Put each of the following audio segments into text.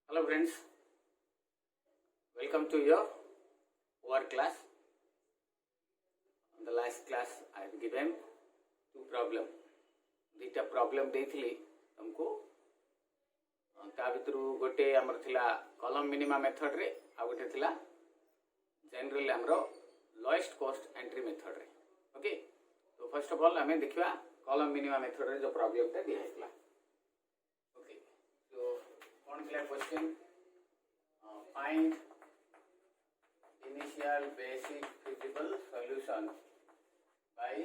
Hello friends, welcome to your work class. On the last class I have given two problem. दुईटा problem देइथिली तुमको ता भितरु गोटे हमर थिला कॉलम मिनिमा मेथड रे आ गोटे थिला जनरल हमरो लोएस्ट कॉस्ट एंट्री मेथड रे. ओके, तो फर्स्ट ऑफ ऑल हमें देखिबा कॉलम मिनिमा मेथड रे जो प्रॉब्लम ता दिया हैला. ओके, तो कौन थिला question find initial basic feasible solution by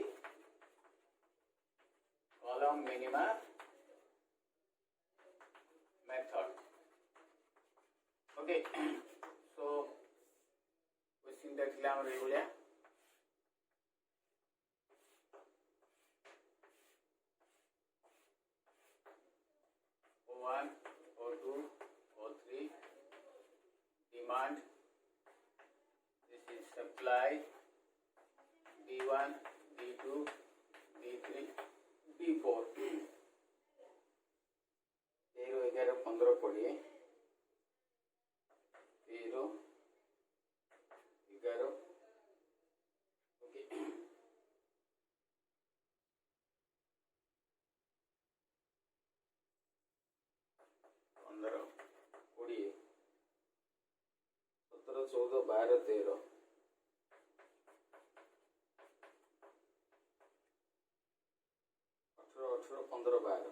column minima method. Okay, so question that thila amar egulia O1 O2 O3 demand, this is supply, D1 D2 D3 D4 13 11 15 20 13 11 okay. पंद्रह 20 17 14 12 13 18 18 15 12.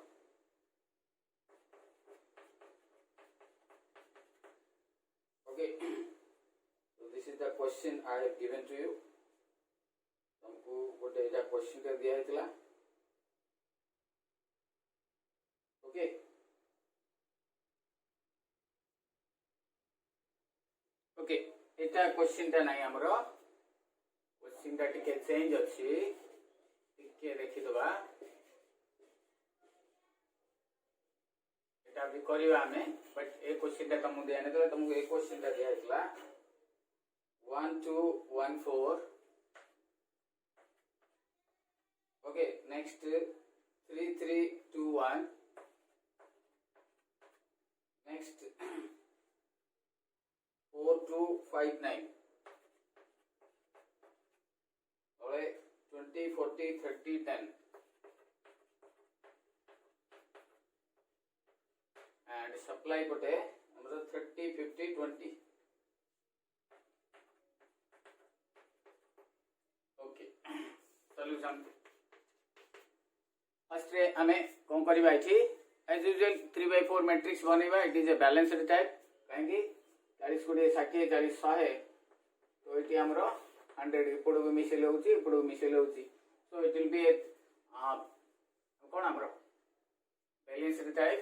Okay, so this is the question I have given to you. तुमको गोटे एटा question का दिया हैतला. Okay, okay एटा question ता नाही हमरो question ता टिके चेंज अछि. टिके देखि दबा एटा भी करिवा हमें, बट ए क्वेश्चन ता तुमको दिया नै. तो तुमको ए क्वेश्चन ता दिया हैतला 1 2 1 4. Okay, next 3 3 2 1. नेक्स्ट 4 2 5 9. और 20 40 30 10 and supply पटे हमरा 30 50 20. ओके, सॉल्यूशन फर्स्ट रे हमें कोन करबा छी एज यूजुअल 3/4 मैट्रिक्स बनेबा. It is a balanced type काहेकि 40 गुड़े 60 40 100 तो ये हमरो 100 इपड़ भी मिसेल होची इपड़ भी मिसेल होची. सो इट विल बी ए कोन हमरो balanced type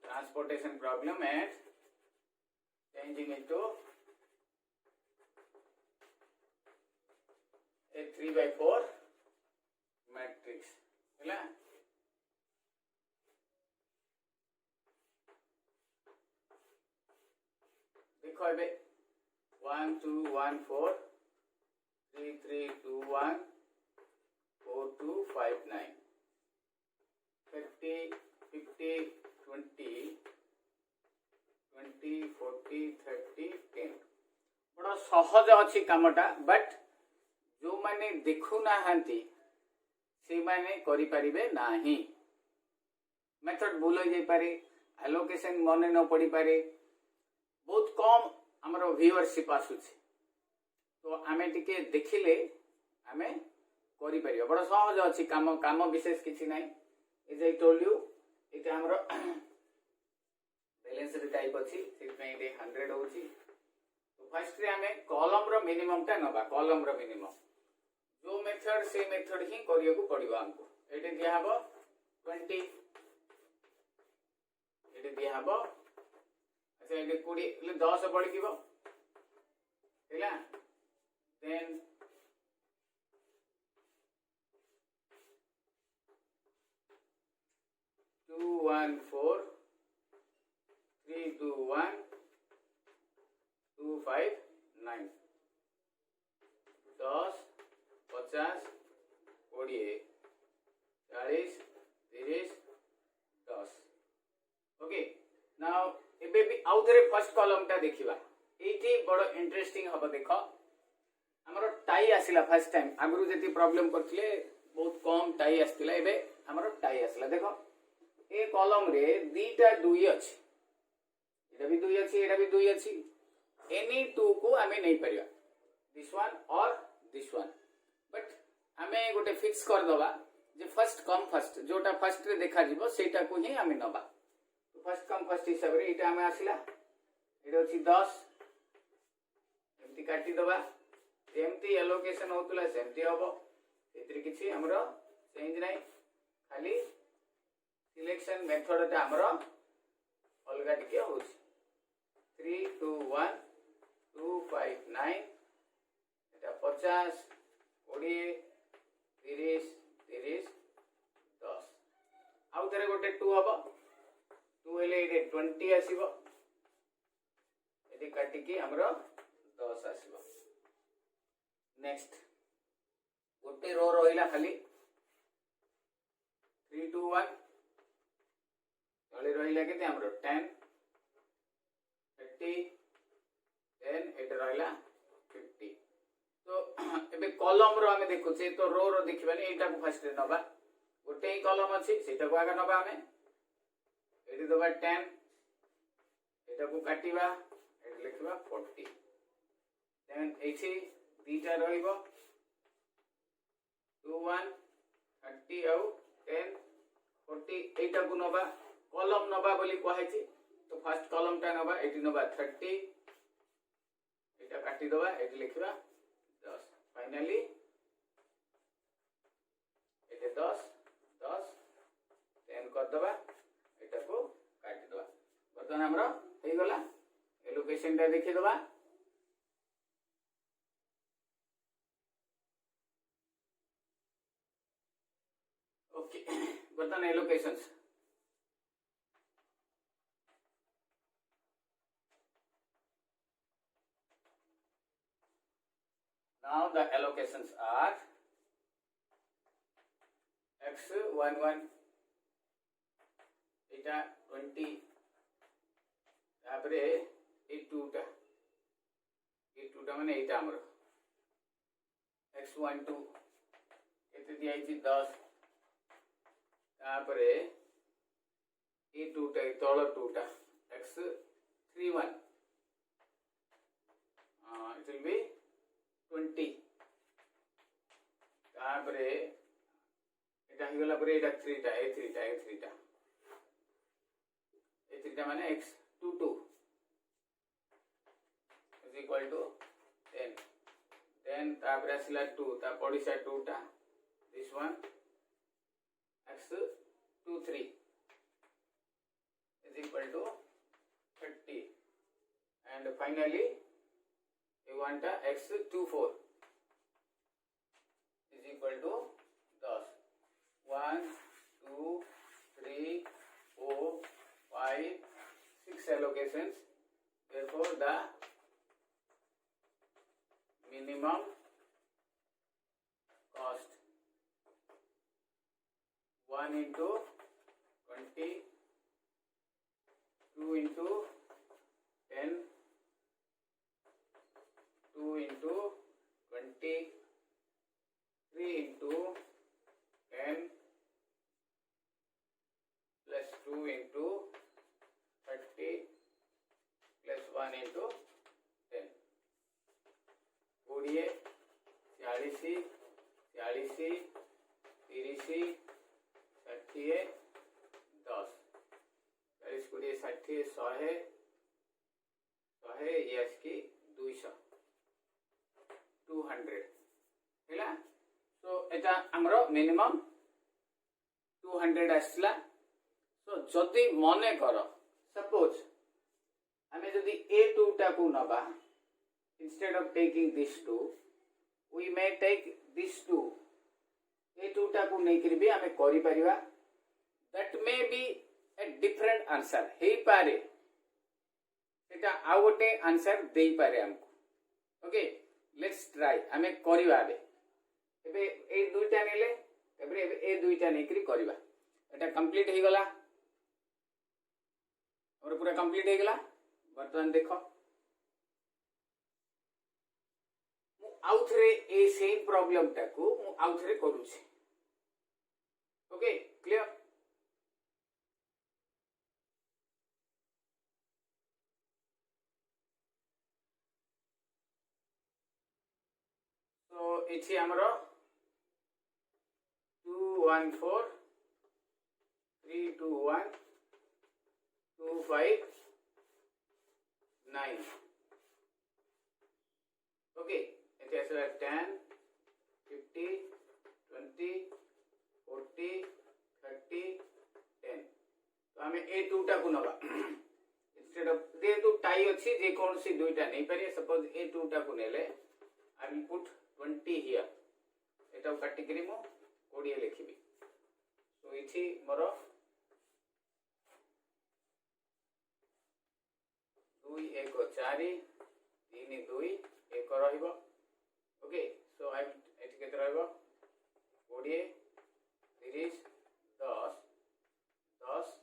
transportation problem and changing into a 3/4 matrix हैला. देखो एबे 1 2 1 4 3 3 2 1 4 2 5 9 30 50 20 20 40 30 10. बड़ा सहज अच्छी कामटा, बट जो माने देखु ना हांती से माने करि परिबे नाही. मेथड भूल हो जाई पारे, एलोकेशन मने न पड़ी पारे, बहुत कम हमरो व्यूअरशिप आसुछि. तो आमे टिके देखिले आमे करि परिबा. बड़ा सहज अच्छी काम विशेष किछि नाही. एज आई टोल्ड यू इते हमरो बैलेंस्ड टाइप अछि, सिर्फ इते 100 होछि. तो फर्स्ट रे हमें कॉलम रो मिनिमम ता नबा. कॉलम रो मिनिमम जो मेथड से मेथड ही करियो को पड़िबा हमको. एटे दिया हबो 20, एटे दिया हबो अच्छा एटे 20 ले 10 पड़ी दिबो हैला. देन 2 1 4 3 2 1 2 5 9 10 50 20 40 30 फर्स्ट कॉलम टा देखिबा एठी बड़ इंटरेस्टिंग हबो देखो हमरो टाई आसिला फर्स्ट टाइम आगरु जेती प्रॉब्लम करथिले बहुत कम टाई आस्तिला एबे हमरो टाई आसिला देखो ए कॉलम रे दीटा दुई अछि एटा भी दुई अछि एटा भी दुई अछि एनी टू को आमे नै परिया दिस वन और दिस वन बट आमे गोटे फिक्स कर दबा जे फर्स्ट कम फर्स्ट जोटा फर्स्ट रे देखा जिवो सेटा को ही आमे नबा तो फर्स्ट कम फर्स्ट हिसाब रे एटा आमे आसिला एटा अछि 10 एमती काटी दबा जेमती एलोकेशन होतला सेमती हबो एतरी किछि हमरो चेंज नै खाली सिलेक्शन मेथड ता हमरो अलगा टिके होछि 3 2 1 2 5 9 एटा 50 20 30 30 10 आउ थरे गोटे 2 हबो 2 हेले एटे 20 आसीबो एटी काटी की हमरो 10 आसीबो नेक्स्ट गोटे रो रहिला खाली 3 2 1 तळे रहिला केते हमरो 10 30 10 एट रहिला 50 तो एबे कॉलम रो हमें देखो से तो रो देखिबानी एटा को फर्स्ट रे नबा गोटे ही कॉलम अछि सेटा को आगा नबा हमें एटी दबा 10 एटा को काटिबा एटी लिखबा 40 देन एठी दीटा रहिबो 2 1 30 आउ 10 40 एटा को नबा कॉलम नबा बोली कहै छी तो फर्स्ट कॉलम टा नबा एटी नबा 30 एटा काटी दबा एटी लिखबा 10 फाइनली एटे 10 10 10 कर दबा एटा को काटी दबा बर्तन हमरो हेई गला एलोकेशन टा देखि दबा ओके बर्तन allocations now the allocations are x11 eta 20 तापरे ए 2 टा माने एटा हमरो x12 एते दिया छि 10 तापरे ए 2 टा तळ 2 टा x31 it will be 20 तापरे एटा हिगला परे एटा 3 टा माने x22 is equal to 10 then तापरे आसिला 2 ता पडिसा 2 टा this one x23 is equal to 30 and finally you want x24 is equal to 10 1 2 3 4 5 6 allocations therefore the minimum cost 1 into 20 2 into 10 2 into 20 3 into 10 plus 2 into 30 plus 1 into 10 20 40 40 30 60 10 40 20 60 100 100 yes की 200 200 हैला सो एटा हमरो minimum 200 आसला सो जदी मने करो सपोज हमें जदी a2 टा को नबा instead of taking this 2 we may take this 2 a2 टा को नै करबे हमें करि परिबा that may be a different answer हे पारे एटा आ गोटे आंसर देई पारे हमको ओके लेट्स ट्राई हमें करिबा एबे ए दुईटा नेले एबे ए दुईटा नै करी करिबा एटा कंप्लीट हे गला और पूरा कंप्लीट हे गला बर्तमान देख आउ थे ए सेम प्रॉब्लम टाकू मु आउ थे करूछे ओके क्लियर तो इछि हमर 214 321 259 ओके इति आसला 10 50 20 40 30 10 तो हमें ए टूटा को नबा इंस्टेड ऑफ जेहेतु टाई अच्छी जे कौन सी दुईटा नहीं पारे सपोज ए टूटा को नेले आई विल पुट 20 हियर एटा काटिकरी मो 20 लिखिबी तो इछि मोर 2 1 4 3 2 1 रहइबो ओके सो आई एठी केते रहइबो 20 30 10 10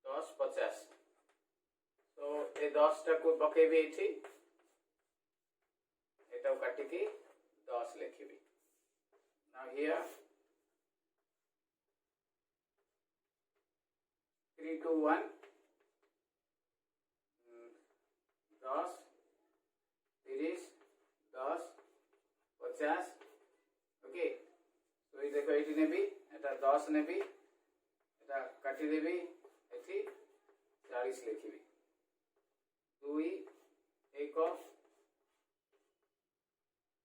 10 50 तो ये 10 टा को पकेबी एठी एटा काटिकी 10 लिखिबी नाउ हियर 3 2 1 10 30 10 50 ओके तो ये देखो ये नेबी एटा 10 नेबी एटा काटी देबी एठी 40 लिखिबी 2 1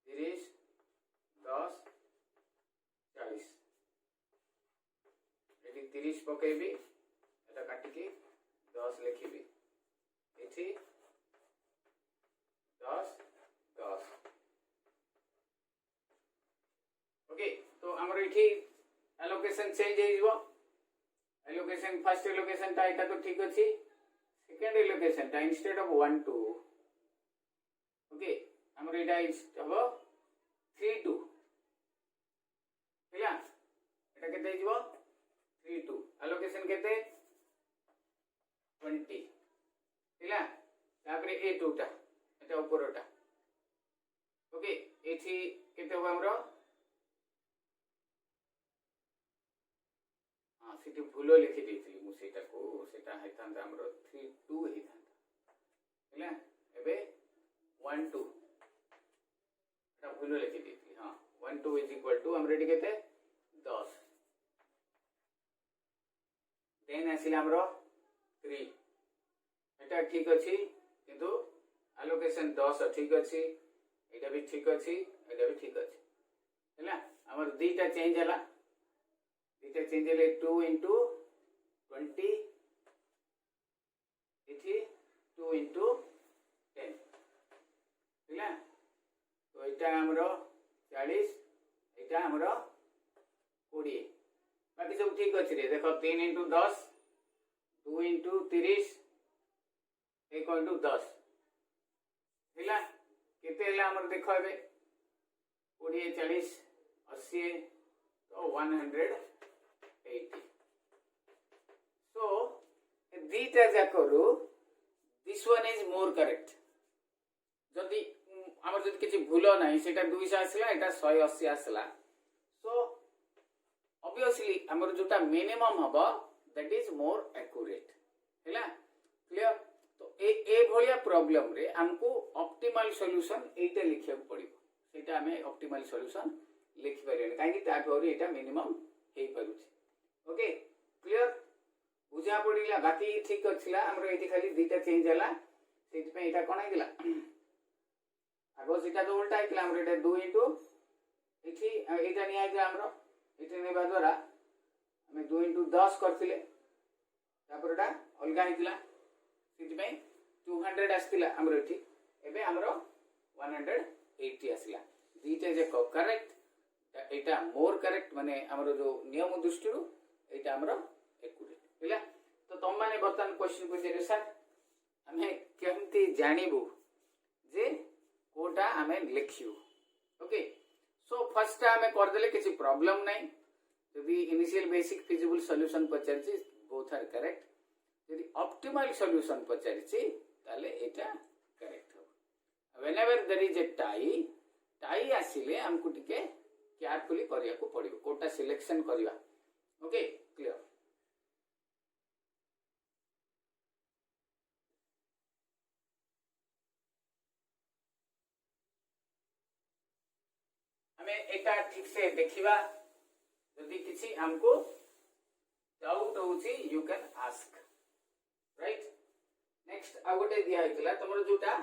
30 10 40 एठी 30 पकेबी एटा काटिकी 10 लिखिबी एठी 10 10 ओके तो हमर एठी एलोकेशन चेंज हे जिवो एलोकेशन फर्स्ट एलोकेशन टा एटा तो ठीक अछि सेकंड एलोकेशन टा इंस्टेड ऑफ 1 2 ओके हमर एटा हबो 3 2 हैला एटा केते जिवो 3 2 एलोकेशन केते 20 हैला तापरे ए टू टा एटा ऊपरटा ओके एठी केते हो हमरो हां सिटी भूलो लिखि देथि मु सेटा को सेटा हैतांता हमरो 3 2 हैतांता हैला एबे 1 2 एटा भूलो लिखि देथि हां 1 2 = हम रेडी केते 10 देन आसिला हमरो 3 एटा ठीक अछि किंतु एलोकेशन 10 ठीक अछि एटा भी ठीक अछि एटा भी ठीक अछि हैला हमर दीटा चेंज हला दीटा चेंज हले 2 * 20 इथि 2 * 10 हैला तो एटा हमरो 40 एटा हमरो 20 बाकी सब ठीक अछि रे देखो 3 * 10 2 * 30 1 * 10 हैला केते हैला हमर देखो एबे 20 40 80 तो 180 so दीटा जाकरू this one is more correct जदि हमर जदि किछि भूल नाही सेटा 200 आसला एटा 180 आसला सो ऑब्वियसली हमर जोटा मिनिमम हबो दैट इज मोर एक्यूरेट हैला क्लियर तो ए भलिया प्रॉब्लम रे हमको ऑप्टिमल सॉल्यूशन एटा लिखिया पड़िबो सेटा हमें ऑप्टिमल सॉल्यूशन लिखि परियन काहे कि ता भरि एटा मिनिमम हे परुछि ओके क्लियर बुझा पड़िला बाकी ठीक अछिला हमरो एठी खाली दीटा चेंज हला सेति पे एटा कोन आइला आगो सेटा तो उल्टा आइला हमरो एटा 2 * एठी एटा नि आइला हमरो एठी नेबा द्वारा हमें 2 * 10 करथिले तापरटा अलगा आइला सेति पे 200 आस्तिला हमरो एठी एबे हमरो 180 आसिला दीटा जे करेक्ट एटा मोर करेक्ट माने हमरो जो नियम दृष्टि एटा हमरो एक्यूरेट हैला तो तुम माने बर्तमान क्वेश्चन पछरे सर हमें केमती जानिबु जे कोटा हमें लिखियो ओके सो फर्स्ट आम करदे किसी प्रॉब्लम नहीं यदि इनिशियल बेसिक फिजिबल सॉल्यूशन पचारि बोथ आर करेक्ट यदि ऑप्टिमल सॉल्यूशन पचारि ताले एटा करेक्ट हो whenever there is a tie आसिले हमकु टिके केयरफुली करिया को पड़िबो कोटा सिलेक्शन करिवा ओके क्लियर हमें एटा ठीक से देखिबा यदि किसी हमको डाउट होउची you can ask right next आ गोटे दिया होइतला तमर जोटा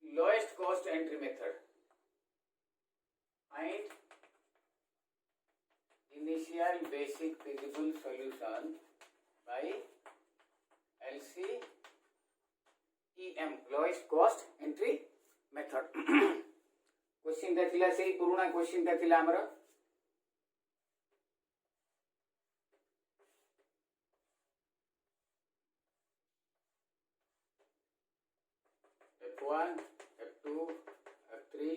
lowest cost entry method find initial basic feasible solution by LCEM lowest cost entry method question ता थिला से पुराना क्वेश्चन ता थिला हमर F1 F2 F3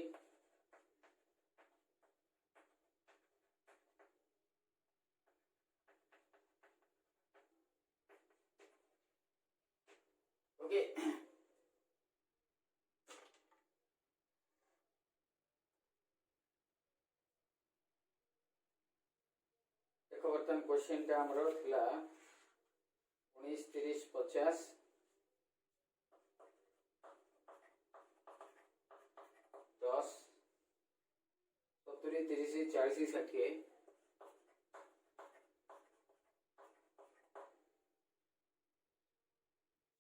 ओके देखो बर्तमान क्वेश्चन टा हमरो थिला 19 30 50 10 70 30 40 60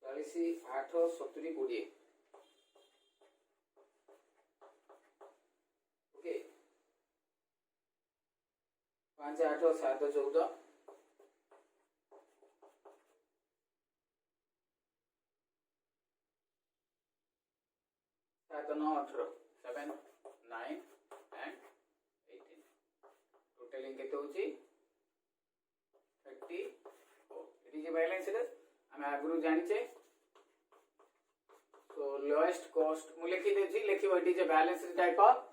40 8 70 20 ओके 5 8 7 14 7 9 18 7 9 and 18 टोटल केते होची 34 इट इज ए बैलेंस रे हम आगुरु जानि छे सो लोएस्ट कॉस्ट मु लिखि देछि लिखिबो it is a balanced type of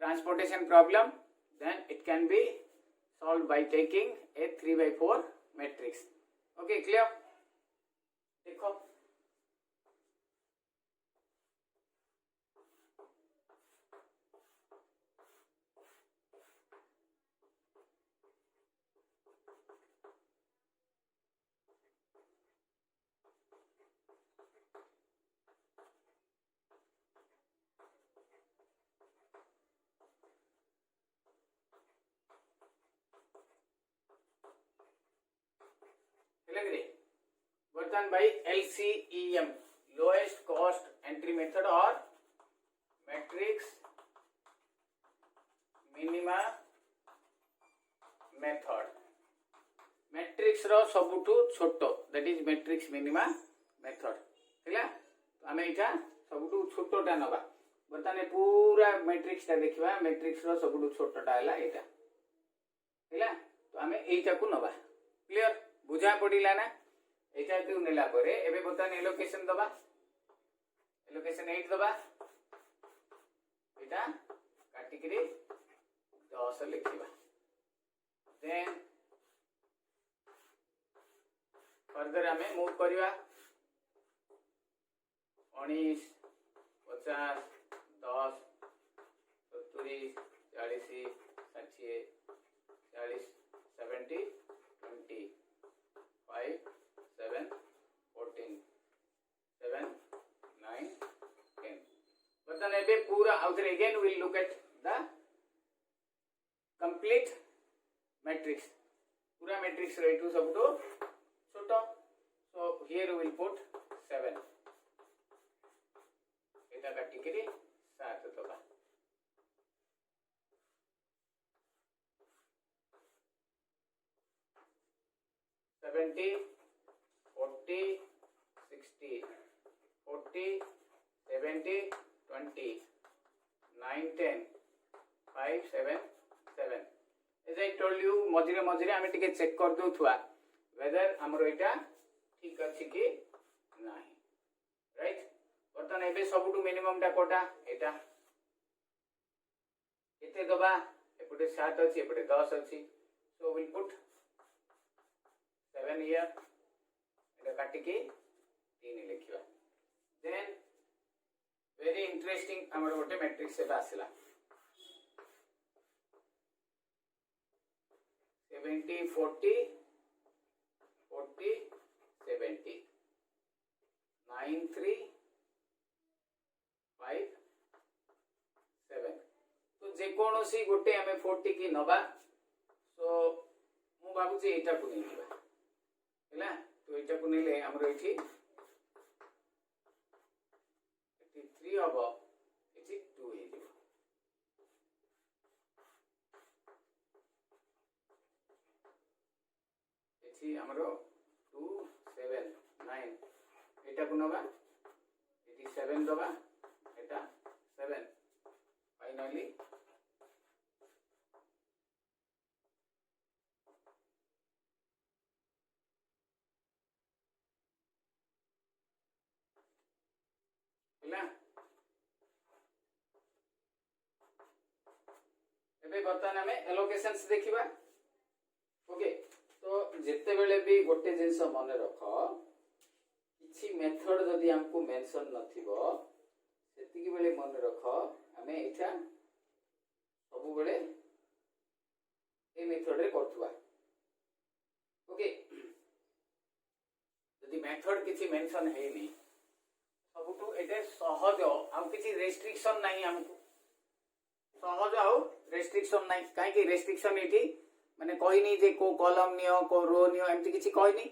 transportation problem then it can be solved by taking a 3/4 matrix okay clear देखो वर्तन by LCEM lowest cost entry method or matrix minima method matrix रो सबुठु छोटो that is matrix minima method थिला आमे इटा सबुठु छोटोटा नबा वर्तन पूरा matrix ता देखिबा मैट्रिक्स रो सबुठु छोटोटा हला एटा थिला तो आमे एटा को नबा क्लियर बुझा पड़िला ना एटा को नेला परे एबे बर्तन एलोकेशन दबा एलोकेशन 8 दबा एटा काटिकरी 10 लिखिबा देन फर्दर हमें मूव करिवा 19 50 10 70 40 60 40 70 20 5 7 14 7 9 10 बर्तन एबे पूरा आउथरे again we will look at the complete matrix पूरा मैट्रिक्स रे टू सब तो छोटो so here we will put 7 एटा काटिकरी 7 दबा seventy 40 60 40 70 20 9 10 5 7 7 as I told you मझिरे मझिरे आमे टिके चेक कर दोथुआ वेदर हमरो एटा ठीक अछि कि नाही राइट बर्तन एबे सबुटु मिनिमम टा कोटा एटा केते दबा एपटे 7 अछि एपटे 10 अछि सो विल पुट 7 हियर एटा काटी के 3 लिखिबा देन वेरी इंटरेस्टिंग हमर गोटे मैट्रिक्स से आसला 70 40 40 70 9 3 5 7 तो जेकोसी गोटे आमे 40 की नबा सो मु बाबू जे एटा को नेबा हैला तो एटा को नेले हमर एठी 3 हबो एठी 2 हे जिवो एठी हमरो 2 7 9 एटा को नबा एठी 7 दबा एटा 7 फाइनली हैला एबे बर्तमान हमें एलोकेशंस देखिबा ओके तो जेते बेले भी गोटे जिंस मन रख किछि मेथड जदि हमको मेंशन नथिबो सेति की बेले मन रख हमें एटा सब बेले ए मेथड रे करथुबा ओके जदि मेथड किछि मेंशन हेनी सबटू एटे सहज आ किछि रेस्ट्रिक्शन नाही हमको सहज आ रेस्ट्रिक्शन नाही काहे कि रेस्ट्रिक्शन एठी माने कहनी जे को कॉलम नियो को रो नियो एमती किछि कहनी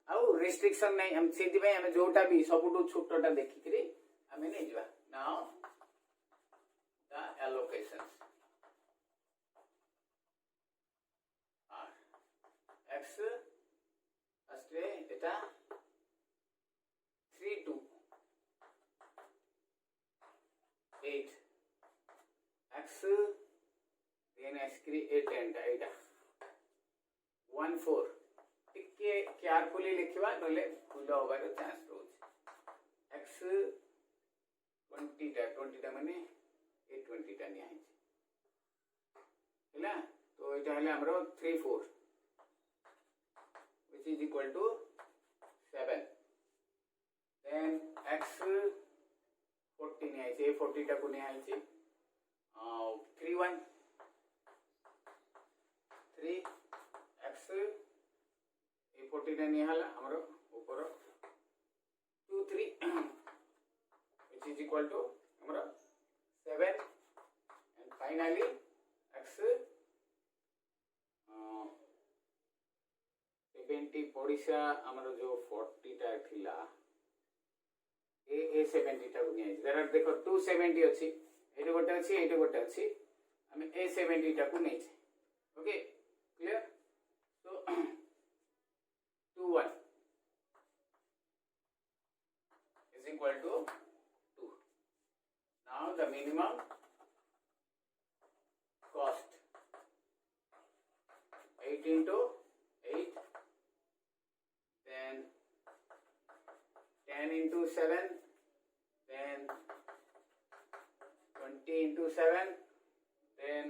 आ रेस्ट्रिक्शन नाही हम सेति भाई हम जोटा भी सबटू छोटटा देखि करी हमें नै जवा now the allocations are x first eta 3 2 8 x then x create 8 eta 1 4 टिके केयरफुली लिखिबा नले भूल होबार चांस रोज x 20 टा माने ए 20 टा निया हैला तो एटा हले हमरो 3 4 which is equal to 7 then x 40 निया है 40 टा को निया है 3 1 3 x ए 40 टा निया हला हमरो ऊपर 2 3 which is equal to हमरो 7 and finally x 70 पड़िसा हमरो जो 40 टा थिला ए 70 टा गुनिया जरा देखो 270 अछि एटे गोटे अछि एटे गोटे अछि हम ए 70 टा को नै छै okay clear so 2 1 is equal to 2 now the minimum cost 8 into 8 then 10 into 7 then 20 into 7 then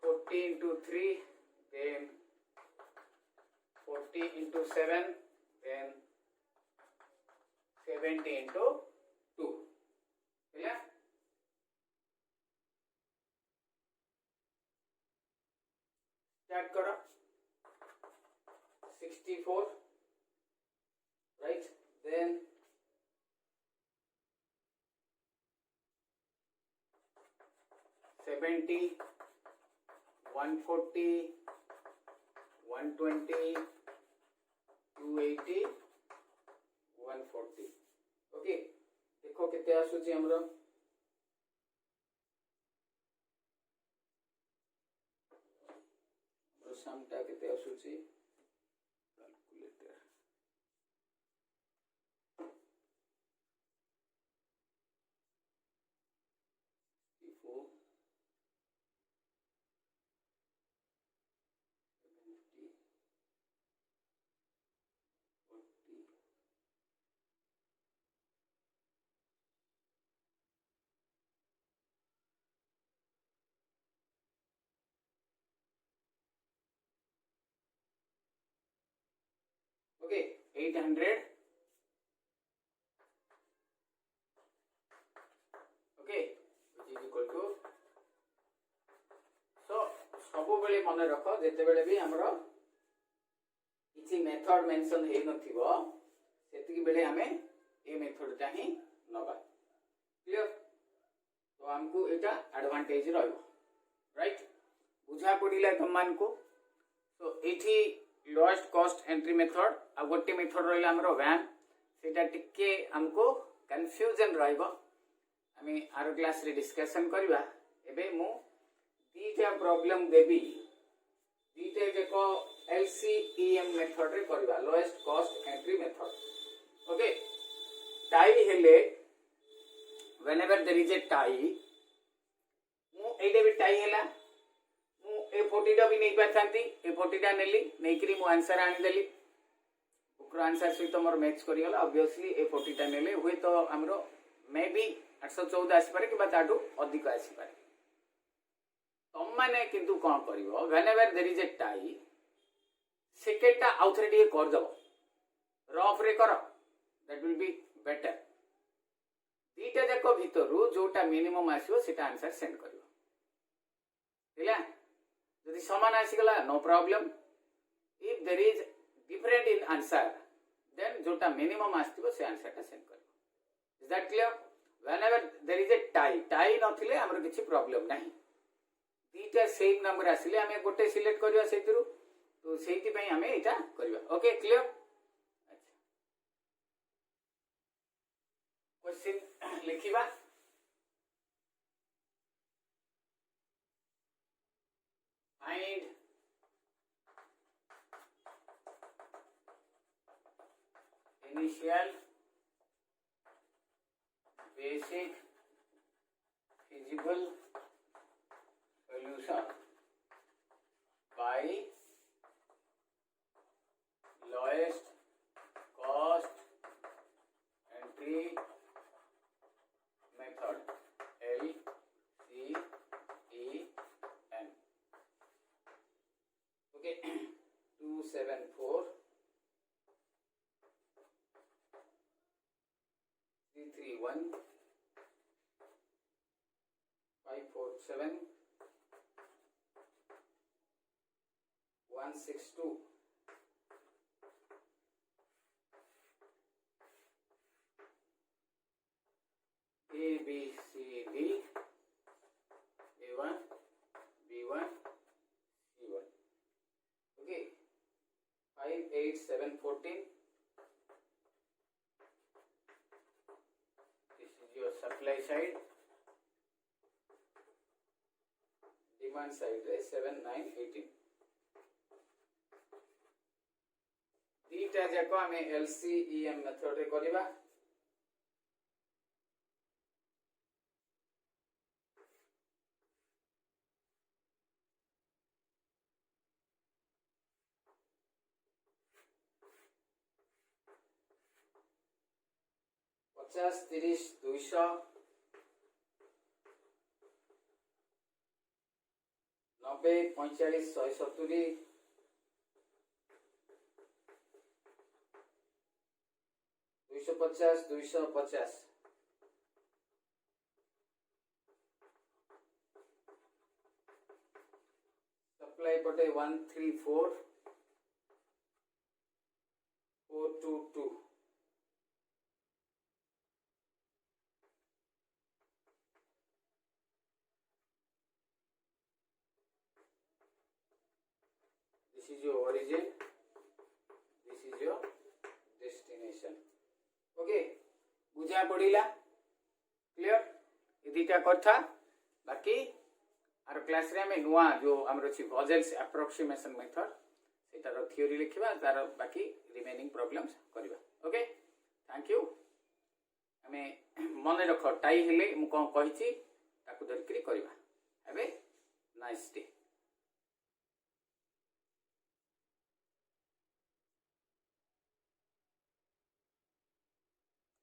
40 into 3 then 40 into 7 then 70 into 2 clear start करो 64 right then 70 140 120 280 140 ओके देखो केते आसुची हमरो समटा केते आसुची calculator 64 70 40 120 okay 800 okay which is equal to so सब बेले मन रख जेते बेले भी हमरो किसी मेथड मेंशन हे नथिबो सेतिकी बेले हमें ए मेथड टा ही नबा क्लियर तो हमको एटा एडवांटेज रहबो राइट बुझा पड़िला तुम मान को तो एठी लोएस्ट कॉस्ट एंट्री मेथड आ गोटे मेथड रहला हमरो वैन सेटा टिके हमको कंफ्यूजन रहबो हमें आर क्लास रे डिस्कशन करबा एबे मु दीटा प्रॉब्लम देबी दीटा देखो LCEM मेथड रे करबा lowest cost entry method okay tie हेले whenever there is a tie मु एडे भी टाई हेला मु ए 40 टा भी नहीं पाथांती ए 40 टा नेली नेकरी मु आंसर आनी देली ओकर आंसर सहित मोर मैच करी गला ऑब्वियसली ए 40 टा नेले हुई तो हमरो मे बी 814 आसी पारे कि ताठू अधिक आसी पारे तम माने किंतु कोन करिवो whenever there is a tie second टा आउथरे डी कर दबो रफ रे करो दैट विल बी बेटर दीटा जाक भितरु जोटा मिनिमम आसीबो सेटा आंसर सेंड करिवो थिला जदि समान आसी गला no problem if there is different in answer then जोटा मिनिमम आसीबो से आंसर टा सेंड करिवो is that clear whenever there is a tie नथिले हमर किछि प्रॉब्लम नाही दीटा सेम नंबर आसीले हमें गोटे सिलेक्ट करिवा सेतिरु तो सेति पई हमें एटा करिवा ओके क्लियर अच्छा क्वेश्चन लिखिबा find initial basic feasible solution by lowest cost entry method LCEM okay 274 331 547 162 A B C D A1 B1 C1 okay 5 8 7 14 this is your supply side demand side is 7 9 18 दीटा जाको हमें LCEM method रे करिबा पचास 30 200 90 45 170 250 250 supply पटे 134 422 this is your origin this is your destination okay बुझा पड़िला clear ये दीटा कथा बाकी आर क्लास रे हमें नुआ जो हमर अछि भजल्स एप्रोक्सीमेशन मेथड सेटा रो थ्योरी लिखिबा तार बाकी रिमेनिंग प्रॉब्लम्स करबा ओके थैंक यू हमें मन रख टाई हेले मु कोन कहिछि ताकू धरि करबा हैव ए नाइस डे।